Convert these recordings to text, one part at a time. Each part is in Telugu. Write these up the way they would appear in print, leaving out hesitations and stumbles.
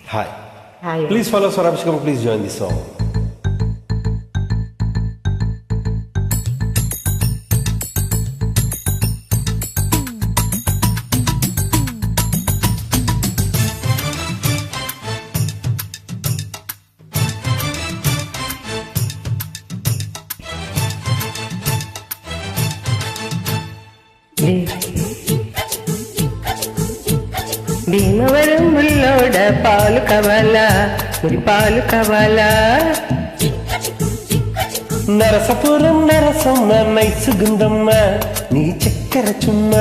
Hi. Hi. Please follow Swarabhishkam. Please join the song. Bhimavaram ముల్లోడ పాలు కావాలా, మురి పాలు కావాలా. నరసపురం నరసమ్మ నైసు గుందమ్మ నీ చక్కెర చుమ్మ.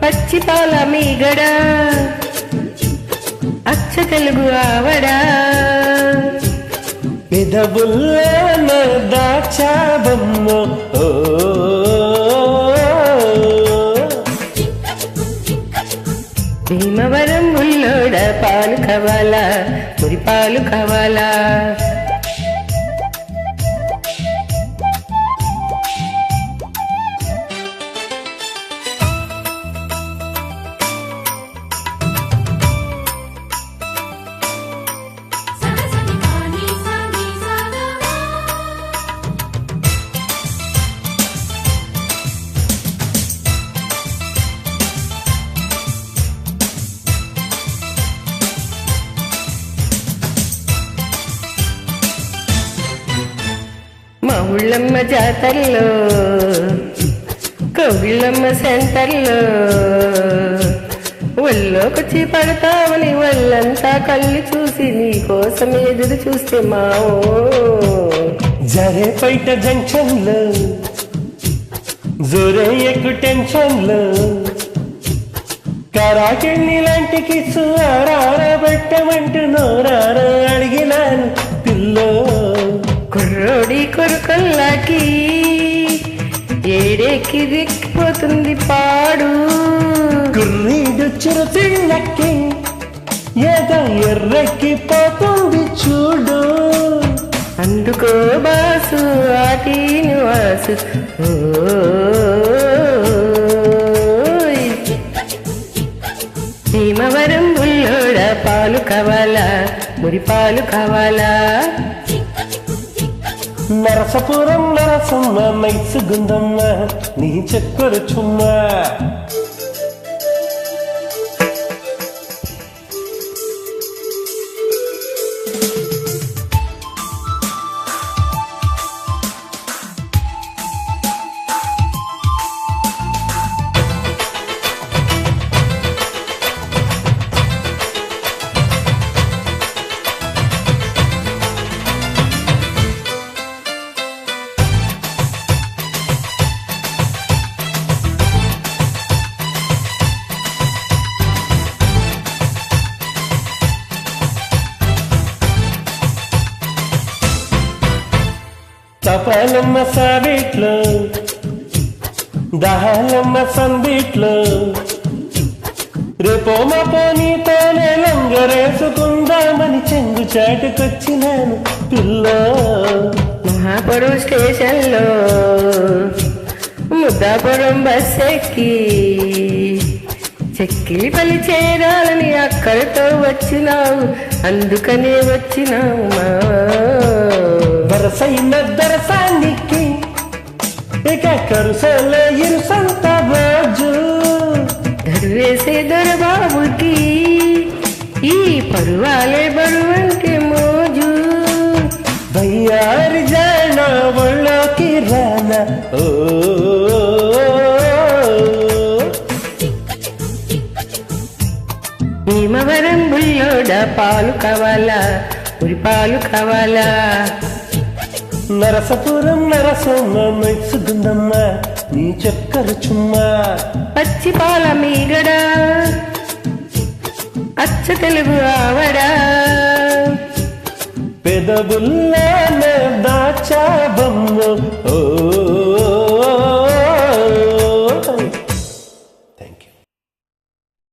పచ్చి పాల మీగడ అచ్చ తెలుగు ఆవడా. పెదవుల్లోన దాచాబమ్మ ఓ. భీమవరం ముల్లోడ పాలు కావాలా, మురి పాలు కావాలా. మా ఊళ్ళమ్మ జాతరలో, కౌగిళ్ళమ్మ సెంటర్లో ఒళ్ళోకొచ్చి పడతామని ఒళ్ళంతా కళ్ళు చూసి నీ కోసం ఎదురు చూస్తే మావో. జరేపైట జంక్షన్ లో జోరే ఎక్కు టెన్షన్ లో కరాకెళ్ళి లాంటి కిసు ఆరారబెట్టమంటూ నోరారా అడిగినాను పిల్లో. కుర్రోడి కొరుకల్లాకి ఏడేకి దిక్కిపోతుంది పాడు. కుర్రీడు చిరుతిళ్ళకి ఏదో ఎర్రెక్కిపోతుంది చూడు. అందుకో బాసు ఆటీని వాసు భీమవరం బుల్లోడ పాలు కావాలా, మురి పాలు కావాలా. నరసపురం నరసమ్మ నైసు గుందమ్మ నీ చక్కెర చుమ్మ. తపాలమ్మ సాబిట్లో దహాలమ్మ సంబిట్లో రేపో మాపో నీతోనే లంగరేసుకుందామని చెంగు చాటుకొచ్చినాను పిల్లో. మహాపురం స్టేషన్లో ముద్దాపురం బస్ ఎక్కి చెక్కిలి పల్లి చేరాలని అక్కడితో వచ్చినావు, అందుకనే వచ్చినావు మా. వరసైన దరసానికి ఇక కరుసలే ఇరుసంత రోజు. దరువేసే దొరబాబుకి ఈ పరువాలే బరువంటే మోజు. బయ్యారి జాన ఒళ్ళోకి రాన ఓ. భీమవరం బుల్లోడ పాలు కావాలా, మురి పాలు కావాలా. నరసపురం నరసమ్మ నైసు గుందమ్మ నీ చక్కెర చుమ్మ. పచ్చి పాల మీగడ అచ్చ తెలుగు ఆవడా. పెదవుల్లోనే దాచాబమ్మ ఓ.